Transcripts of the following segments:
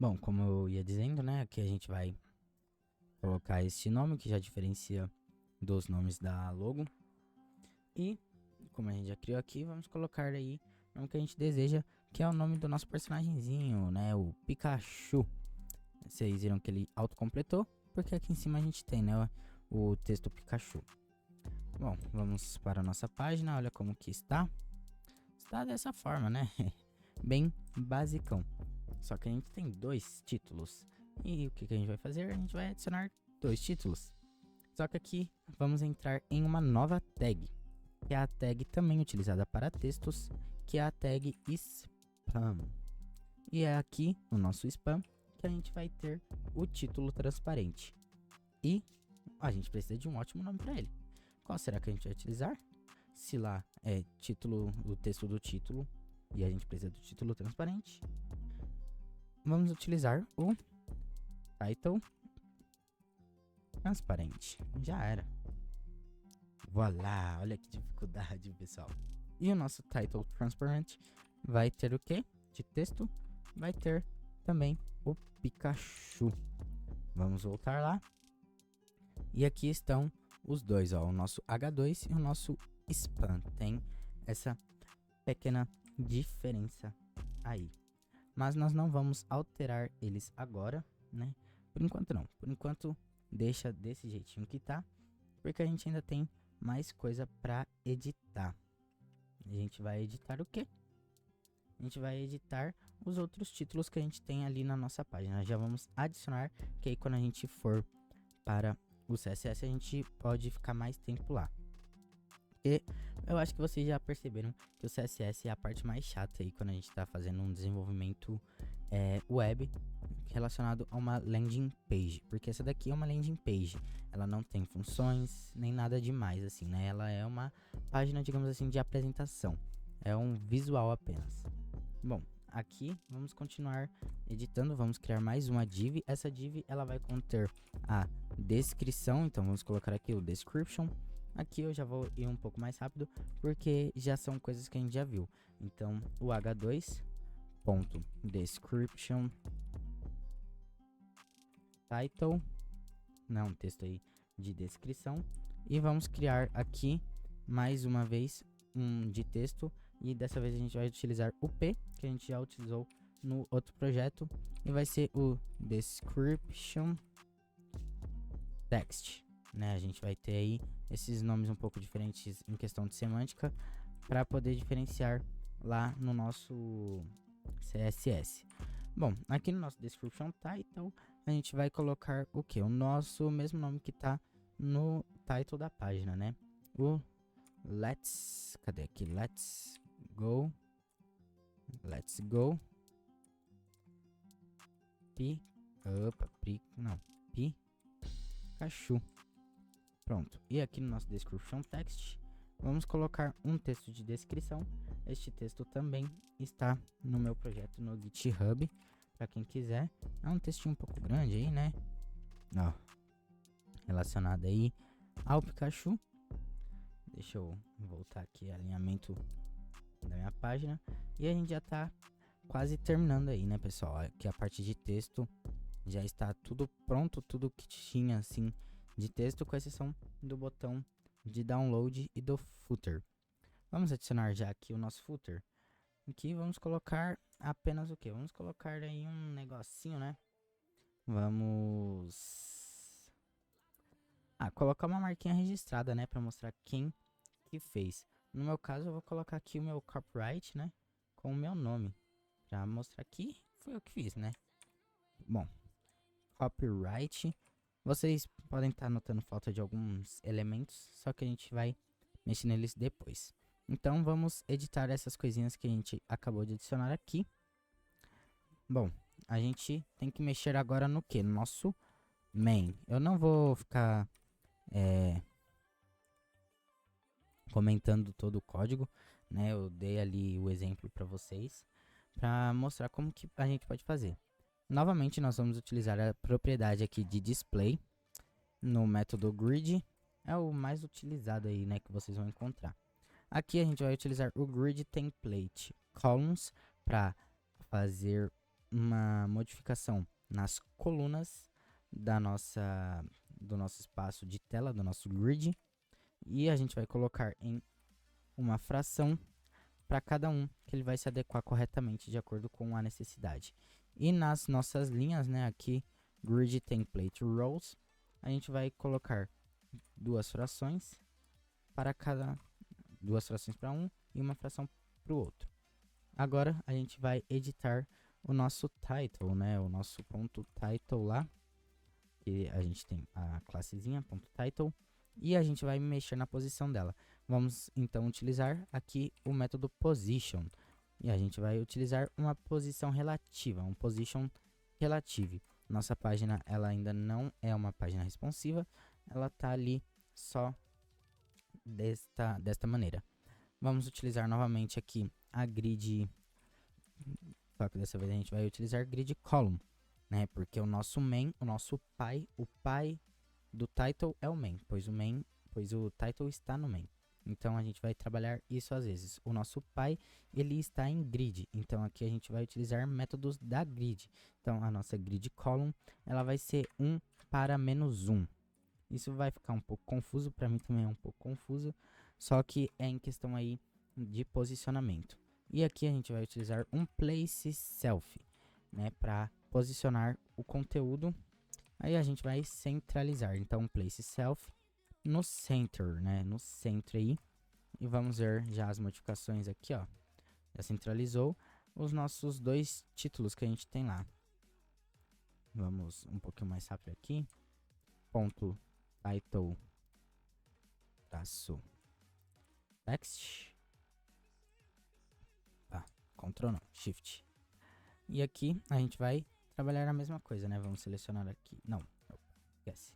Bom, como eu ia dizendo, né, aqui a gente vai colocar este nome que já diferencia dos nomes da logo. E, como a gente já criou aqui, vamos colocar aí o nome que a gente deseja, que é o nome do nosso personagemzinho, né, o Pikachu. Vocês viram que ele autocompletou, porque aqui em cima a gente tem, né, o texto Pikachu. Bom, vamos para a nossa página, olha como que está. Está dessa forma, né, bem basicão. Só que a gente tem dois títulos. E o que a gente vai fazer? A gente vai adicionar dois títulos. Só que aqui vamos entrar em uma nova tag, que é a tag também utilizada para textos, que é a tag spam. E é aqui no nosso spam que a gente vai ter o título transparente. E a gente precisa de um ótimo nome para ele. Qual será que a gente vai utilizar? Se lá é título, o texto do título, e a gente precisa do título transparente, vamos utilizar o title transparente. Já era. Voilá, olha que dificuldade, pessoal. E o nosso title transparent vai ter o que? De texto, vai ter também o Pikachu. Vamos voltar lá. E aqui estão os dois, ó, o nosso H2 e o nosso spam. Tem essa pequena diferença aí. Mas nós não vamos alterar eles agora, né? Por enquanto não. Por enquanto deixa desse jeitinho que tá, porque a gente ainda tem mais coisa para editar. A gente vai editar o quê? A gente vai editar os outros títulos que a gente tem ali na nossa página. Já vamos adicionar, que aí quando a gente for para o CSS a gente pode ficar mais tempo lá. E eu acho que vocês já perceberam que o CSS é a parte mais chata aí quando a gente está fazendo um desenvolvimento web relacionado a uma landing page, porque essa daqui é uma landing page, ela não tem funções nem nada demais assim, né? Ela é uma página, digamos assim, de apresentação, é um visual apenas. Bom, aqui vamos continuar editando, vamos criar mais uma div. Essa div ela vai conter a descrição, então vamos colocar aqui o description. Aqui eu já vou ir um pouco mais rápido, porque já são coisas que a gente já viu. Então, o h2.description title, não, texto aí de descrição. E vamos criar aqui, mais uma vez, um de texto. E dessa vez a gente vai utilizar o P, que a gente já utilizou no outro projeto. E vai ser o description text, né? A gente vai ter aí esses nomes um pouco diferentes em questão de semântica para poder diferenciar lá no nosso CSS. Bom, aqui no nosso description title a gente vai colocar o que? O nosso mesmo nome que está no title da página, né? O cadê aqui? Let's go Pikachu. Pronto, e aqui no nosso description text, vamos colocar um texto de descrição. Este texto também está no meu projeto no GitHub, para quem quiser. É um textinho um pouco grande aí, né? Ó, relacionado aí ao Pikachu. Deixa eu voltar aqui alinhamento da minha página. E a gente já tá quase terminando aí, né, pessoal? Aqui a parte de texto já está tudo pronto, tudo que tinha assim de texto, com exceção do botão de download e do footer. Vamos adicionar já aqui o nosso footer. Aqui vamos colocar apenas o que? Vamos colocar aí um negocinho, né? Vamos colocar uma marquinha registrada, né, para mostrar quem que fez. No meu caso eu vou colocar aqui o meu copyright, né, com o meu nome, para mostrar que foi eu que fiz, né? Bom, copyright. Vocês podem estar notando falta de alguns elementos, só que a gente vai mexer neles depois. Então vamos editar essas coisinhas que a gente acabou de adicionar aqui. Bom, a gente tem que mexer agora no que? No nosso main. Eu não vou ficar comentando todo o código, né? Eu dei ali o exemplo para vocês, para mostrar como que a gente pode fazer. Novamente nós vamos utilizar a propriedade aqui de display no método grid, é o mais utilizado aí, né, que vocês vão encontrar. Aqui a gente vai utilizar o grid template columns para fazer uma modificação nas colunas do nosso espaço de tela, do nosso grid. E a gente vai colocar em uma fração para cada um, que ele vai se adequar corretamente de acordo com a necessidade. E nas nossas linhas, né, aqui, Grid Template Rows, a gente vai colocar duas frações para um e uma fração para o outro. Agora a gente vai editar o nosso title, né, o nosso ponto title lá, que a gente tem a classezinha ponto title, e a gente vai mexer na posição dela. Vamos então utilizar aqui o método position, e a gente vai utilizar uma posição relativa, um position relative. Nossa página ela ainda não é uma página responsiva, ela tá ali só desta maneira. Vamos utilizar novamente aqui a grid, só que dessa vez a gente vai utilizar grid column, né? Porque o nosso main, o pai do title é o main, pois o title está no main. Então a gente vai trabalhar isso às vezes. O nosso pai, ele está em grid, então aqui a gente vai utilizar métodos da grid. Então a nossa grid column, ela vai ser 1 para -1. Isso vai ficar um pouco confuso, para mim também é um pouco confuso, só que é em questão aí de posicionamento. E aqui a gente vai utilizar um place self, né, para posicionar o conteúdo. Aí a gente vai centralizar, então place self no center, né, no centro aí. E vamos ver já as modificações aqui, ó. Já centralizou os nossos dois títulos que a gente tem lá. Vamos um pouquinho mais rápido aqui. Ponto title traço text. Ctrl não, Shift. E aqui a gente vai trabalhar a mesma coisa, né? Vamos selecionar aqui. Não, esquece.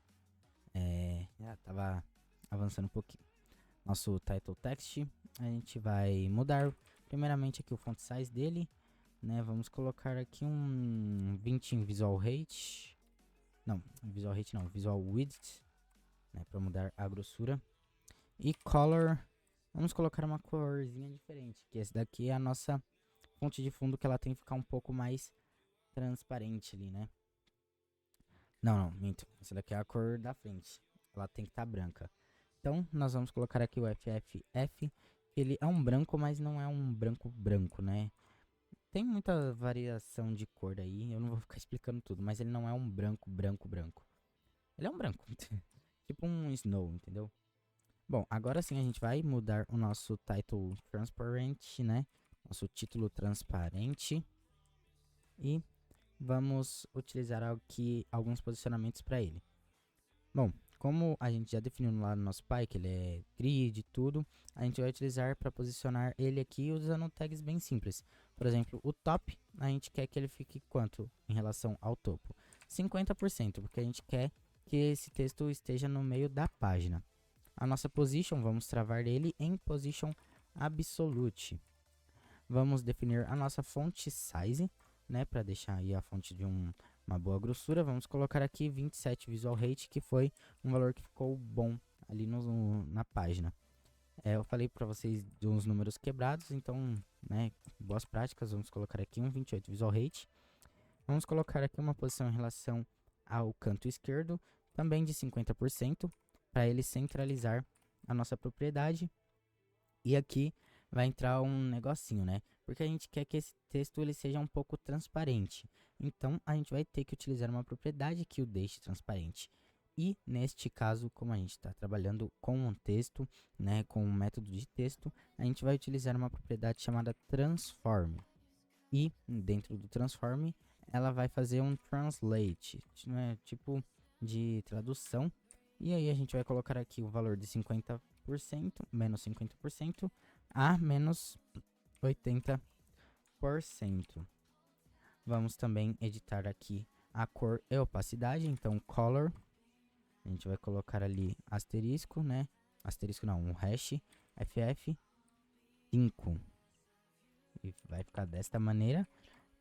Já tava avançando um pouquinho. Nosso title text, a gente vai mudar primeiramente aqui o font size dele, né? Vamos colocar aqui um 20 em visual height. Não, visual width, né? Para mudar a grossura. E color, vamos colocar uma corzinha diferente, que esse daqui é a nossa fonte de fundo, que ela tem que ficar um pouco mais transparente ali, né? Não, minto. Essa daqui é a cor da frente. Ela tem que estar branca. Então, nós vamos colocar aqui o FFF. Ele é um branco, mas não é um branco, né? Tem muita variação de cor aí. Eu não vou ficar explicando tudo, mas ele não é um branco. Ele é um branco. Tipo um snow, entendeu? Bom, agora sim a gente vai mudar o nosso title transparent, né? Nosso título transparente. E vamos utilizar aqui alguns posicionamentos para ele. Bom, como a gente já definiu lá no nosso pai, que ele é grid e tudo, a gente vai utilizar para posicionar ele aqui usando tags bem simples. Por exemplo, o top, a gente quer que ele fique quanto em relação ao topo? 50%, porque a gente quer que esse texto esteja no meio da página. A nossa position, vamos travar ele em position absolute. Vamos definir a nossa font size, né, para deixar aí a fonte de uma boa grossura. Vamos colocar aqui 27 visual height, que foi um valor que ficou bom ali na página. Eu falei para vocês de uns números quebrados, então, né, boas práticas. Vamos colocar aqui um 28 visual height. Vamos colocar aqui uma posição em relação ao canto esquerdo, também de 50%, para ele centralizar a nossa propriedade. E aqui vai entrar um negocinho, né? Porque a gente quer que esse texto ele seja um pouco transparente. Então, a gente vai ter que utilizar uma propriedade que o deixe transparente. E, neste caso, como a gente está trabalhando com um texto, né, com um método de texto, a gente vai utilizar uma propriedade chamada transform. E, dentro do transform, ela vai fazer um translate, né, tipo de tradução. E aí a gente vai colocar aqui o valor de 50%, menos 50%, a menos 80%. Vamos também editar aqui a cor e opacidade, então color, a gente vai colocar ali asterisco, né? Asterisco não, um hash ff5. E vai ficar desta maneira.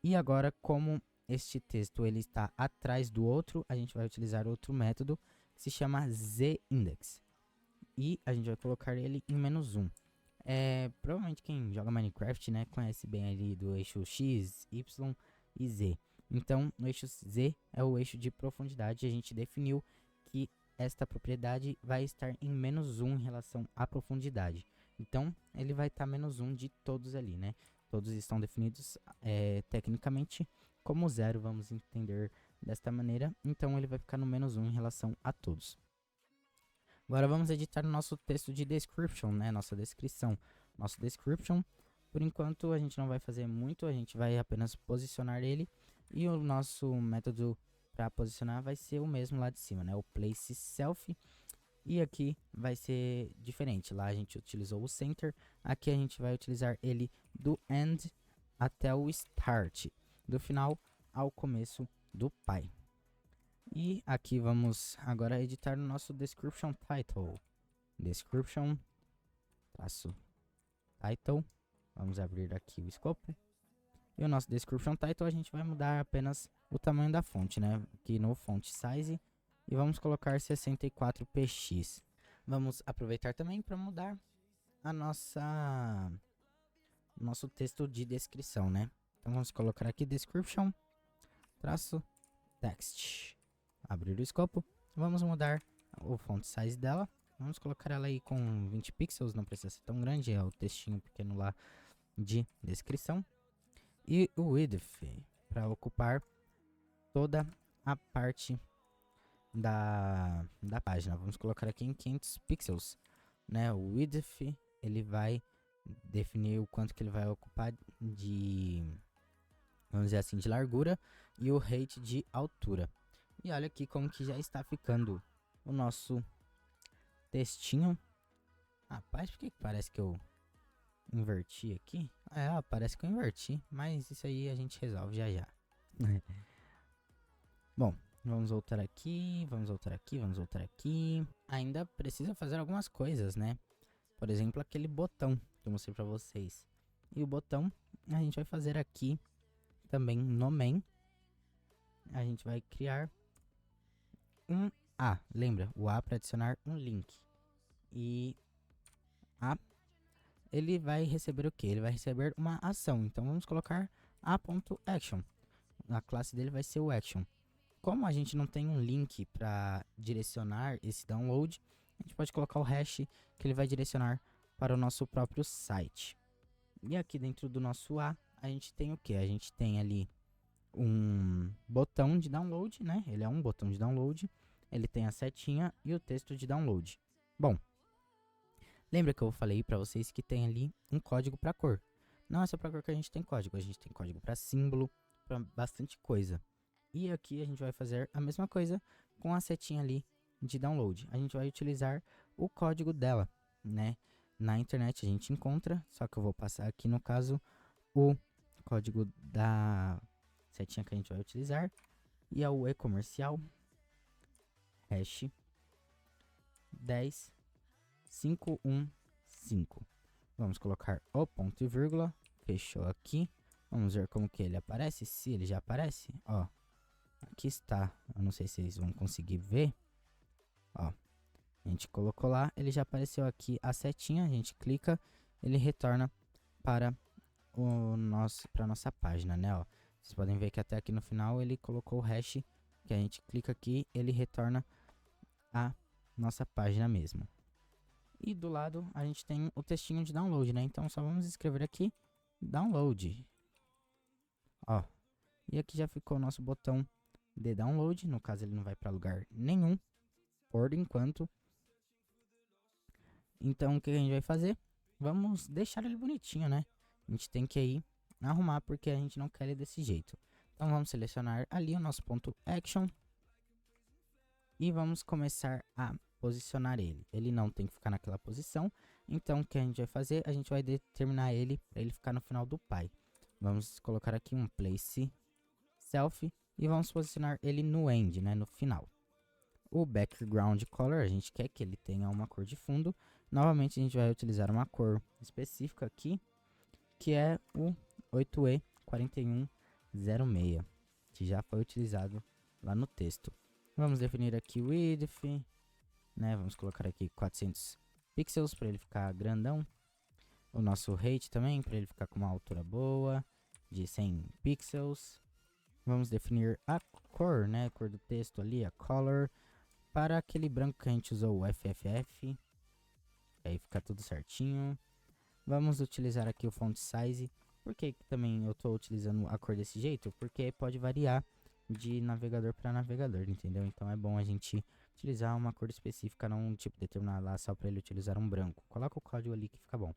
E agora, como este texto ele está atrás do outro, a gente vai utilizar outro método que se chamazindex. E a gente vai colocar ele em -1. Provavelmente quem joga Minecraft, né, conhece bem ali do eixo X, Y e Z. Então, o eixo Z é o eixo de profundidade. A gente definiu que esta propriedade vai estar em -1 em relação à profundidade. Então, ele vai estar -1 de todos ali, né? Todos estão definidos tecnicamente como 0, vamos entender desta maneira. Então, ele vai ficar no -1 em relação a todos. Agora, vamos editar o nosso texto de description, né? Nossa descrição. Nosso description, por enquanto, a gente não vai fazer muito, a gente vai apenas posicionar ele. E o nosso método para posicionar vai ser o mesmo lá de cima, né? O place self. E aqui vai ser diferente. Lá a gente utilizou o center. Aqui a gente vai utilizar ele do end até o start. Do final ao começo do pai. E aqui vamos agora editar o nosso description title. Description traço title. Vamos abrir aqui o escopo. E o nosso description title a gente vai mudar apenas o tamanho da fonte, né? Aqui no font size. E vamos colocar 64px. Vamos aproveitar também para mudar a nosso texto de descrição, né? Então vamos colocar aqui description traço text. Abrir o escopo. Vamos mudar o font size dela. Vamos colocar ela aí com 20 pixels, não precisa ser tão grande, é o textinho pequeno lá de descrição. E o width para ocupar toda a parte da página. Vamos colocar aqui em 500 pixels, né? O width ele vai definir o quanto que ele vai ocupar de, vamos dizer assim, de largura, e o height de altura. E olha aqui como que já está ficando o nosso textinho. Rapaz, por que parece que eu inverti aqui? Parece que eu inverti, mas isso aí a gente resolve já já. Bom, vamos voltar aqui, vamos voltar aqui, vamos voltar aqui. Ainda precisa fazer algumas coisas, né? Por exemplo, aquele botão que eu mostrei pra vocês. E o botão a gente vai fazer aqui também no main. A gente vai criar um A. Lembra? O A para adicionar um link. E A, ele vai receber o que? Ele vai receber uma ação. Então vamos colocar A.action. A classe dele vai ser o action. Como a gente não tem um link para direcionar esse download, a gente pode colocar o hash que ele vai direcionar para o nosso próprio site. E aqui dentro do nosso A, a gente tem o que? A gente tem ali um botão de download, né? Ele é um botão de download. Ele tem a setinha e o texto de download. Bom, lembra que eu falei para vocês que tem ali um código para cor? Não é só para cor que a gente tem código para símbolo, para bastante coisa. E aqui a gente vai fazer a mesma coisa com a setinha ali de download. A gente vai utilizar o código dela, né? Na internet a gente encontra, só que eu vou passar aqui no caso o código da setinha que a gente vai utilizar. E é o e-comercial hash 10515. Vamos colocar o ponto e vírgula. Fechou aqui. Vamos ver como que ele aparece, se ele já aparece, ó. Aqui está, eu não sei se vocês vão conseguir ver, ó, a gente colocou lá, ele já apareceu aqui a setinha, a gente clica, ele retorna para para nossa página, né, ó. Vocês podem ver que até aqui no final ele colocou o hash, que a gente clica aqui, ele retorna a nossa página mesmo. E do lado a gente tem o textinho de download, né, então só vamos escrever aqui, download, ó. E aqui já ficou o nosso botão de download, no caso ele não vai para lugar nenhum, por enquanto. Então o que a gente vai fazer? Vamos deixar ele bonitinho, né? A gente tem que aí arrumar porque a gente não quer ele desse jeito. Então vamos selecionar ali o nosso ponto action e vamos começar a posicionar ele. Ele não tem que ficar naquela posição, então o que a gente vai fazer? A gente vai determinar ele para ele ficar no final do pai. Vamos colocar aqui um place self e vamos posicionar ele no end, né, no final. O background color, a gente quer que ele tenha uma cor de fundo. Novamente a gente vai utilizar uma cor específica aqui, que é o 8E4106, que já foi utilizado lá no texto. Vamos definir aqui o width, né, vamos colocar aqui 400 pixels para ele ficar grandão. O nosso height também, para ele ficar com uma altura boa, de 100 pixels. vamos definir a cor, né? A cor do texto ali, a color, para aquele branco que a gente usou, o FFF. Aí fica tudo certinho. Vamos utilizar aqui o font size. Por que também eu estou utilizando a cor desse jeito? Porque pode variar de navegador para navegador, entendeu? Então é bom a gente utilizar uma cor específica, não tipo determinar lá só para ele utilizar um branco. Coloca o código ali que fica bom.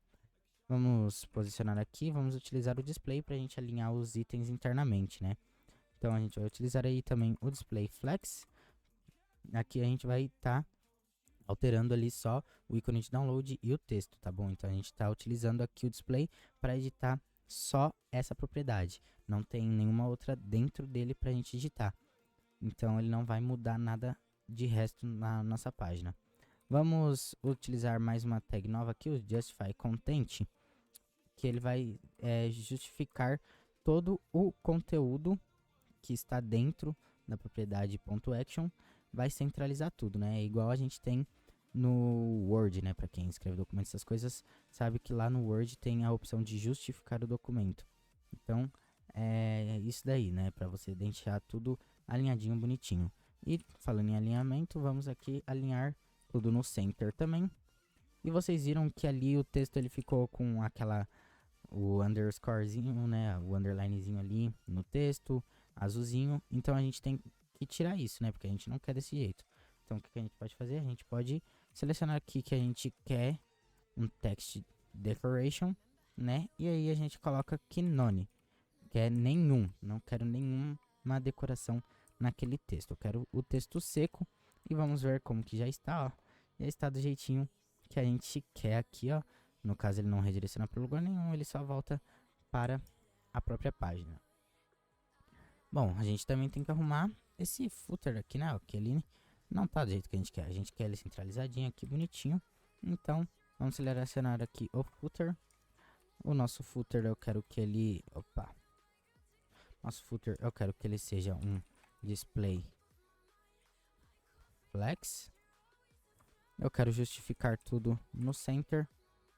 Vamos posicionar aqui, vamos utilizar o display para a gente alinhar os itens internamente, né? Então a gente vai utilizar aí também o display flex. Aqui a gente vai estar alterando ali só o ícone de download e o texto, tá bom? Então a gente está utilizando aqui o display para editar só essa propriedade. Não tem nenhuma outra dentro dele para a gente editar. Então ele não vai mudar nada de resto na nossa página. Vamos utilizar mais uma tag nova aqui, o justify content, que ele vai justificar todo o conteúdo que está dentro da propriedade .action, vai centralizar tudo, né? É igual a gente tem no Word, né? Para quem escreve documentos, essas coisas, sabe que lá no Word tem a opção de justificar o documento. Então, é isso daí, né? Para você deixar tudo alinhadinho, bonitinho. E falando em alinhamento, vamos aqui alinhar tudo no center também. E vocês viram que ali o texto ele ficou com o underscorezinho, né? O underlinezinho ali no texto, azulzinho. Então a gente tem que tirar isso, né? Porque a gente não quer desse jeito. Então o que a gente pode fazer? A gente pode selecionar aqui que a gente quer um text decoration, né? E aí a gente coloca que none, que é nenhum. Não quero nenhuma decoração naquele texto. Eu quero o texto seco. E vamos ver como que já está, ó. Já está do jeitinho que a gente quer aqui, ó. No caso ele não redireciona para lugar nenhum, ele só volta para a própria página. Bom, a gente também tem que arrumar esse footer aqui, né? Que ele não tá do jeito que a gente quer. A gente quer ele centralizadinho aqui, bonitinho. Então, vamos selecionar aqui o footer. O nosso footer eu quero que ele... Opa! Nosso footer eu quero que ele seja um display flex. Eu quero justificar tudo no center.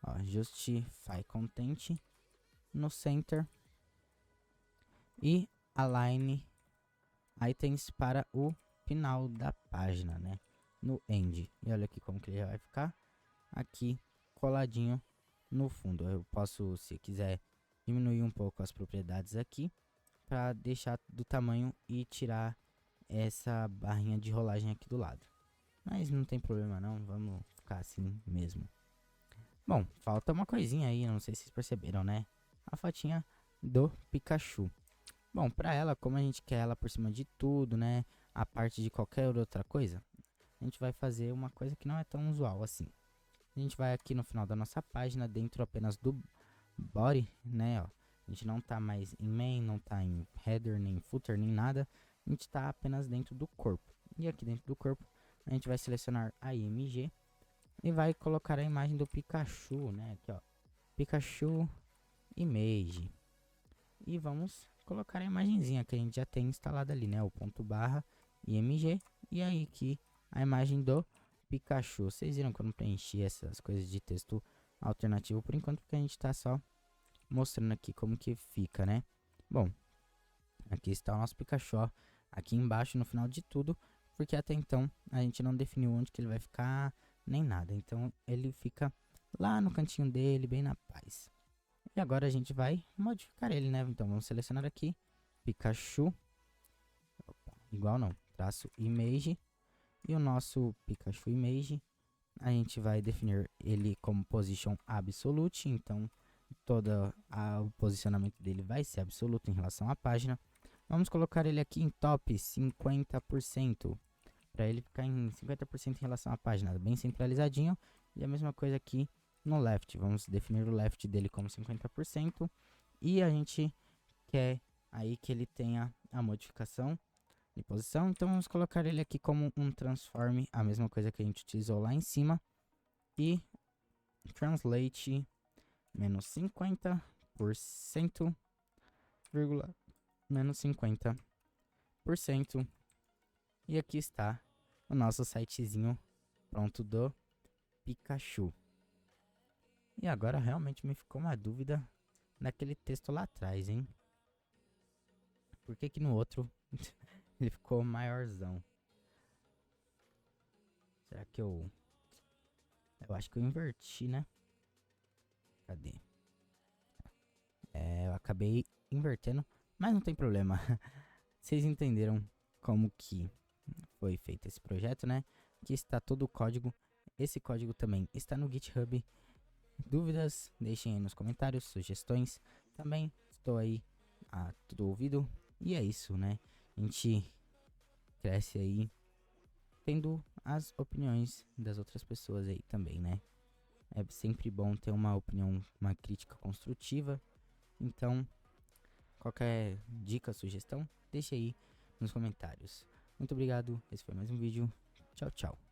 Ó, justify content no center. E align items para o final da página, né? No end. E olha aqui como que ele vai ficar. Aqui coladinho no fundo. Eu posso, se quiser, diminuir um pouco as propriedades aqui para deixar do tamanho e tirar essa barrinha de rolagem aqui do lado. Mas não tem problema não, vamos ficar assim mesmo. Bom, falta uma coisinha aí, não sei se vocês perceberam, né? A fotinha do Pikachu. Bom, pra ela, como a gente quer ela por cima de tudo, né? A parte de qualquer outra coisa, a gente vai fazer uma coisa que não é tão usual assim. A gente vai aqui no final da nossa página, dentro apenas do body, né? Ó, a gente não tá mais em main, não tá em header, nem footer, nem nada. A gente tá apenas dentro do corpo. E aqui dentro do corpo, a gente vai selecionar a img e vai colocar a imagem do Pikachu, né? Aqui, ó, Pikachu image. E vamos colocar a imagenzinha que a gente já tem instalada ali, né? O ponto barra img. E aí aqui a imagem do Pikachu. Vocês viram que eu não preenchi essas coisas de texto alternativo por enquanto, porque a gente tá só mostrando aqui como que fica, né? Bom, aqui está o nosso Pikachu, ó, aqui embaixo no final de tudo, porque até então a gente não definiu onde que ele vai ficar, nem nada. Então ele fica lá no cantinho dele, bem na paz. E agora a gente vai modificar ele, né? Então vamos selecionar aqui Pikachu, opa, igual não, traço image, e o nosso Pikachu image, a gente vai definir ele como position absolute, então todo o posicionamento dele vai ser absoluto em relação à página. Vamos colocar ele aqui em top 50%, para ele ficar em 50% em relação à página, bem centralizadinho. E a mesma coisa aqui no left, vamos definir o left dele como 50%. E a gente quer aí que ele tenha a modificação de posição, então vamos colocar ele aqui como um transform, a mesma coisa que a gente utilizou lá em cima. E translate menos 50%, vírgula, menos 50%. E aqui está o nosso sitezinho pronto do Pikachu. E agora realmente me ficou uma dúvida naquele texto lá atrás, hein? Por que que no outro ele ficou maiorzão? Será que eu... Eu acho que eu inverti, né? Cadê? Eu acabei invertendo, mas não tem problema. Vocês entenderam como que foi feito esse projeto, né? Aqui está todo o código. Esse código também está no GitHub. Dúvidas, deixem aí nos comentários, sugestões. Também estou aí a tudo ouvido. E é isso, né? A gente cresce aí tendo as opiniões das outras pessoas aí também, né? É sempre bom ter uma opinião, uma crítica construtiva. Então, qualquer dica, sugestão, deixe aí nos comentários. Muito obrigado, esse foi mais um vídeo. Tchau, tchau.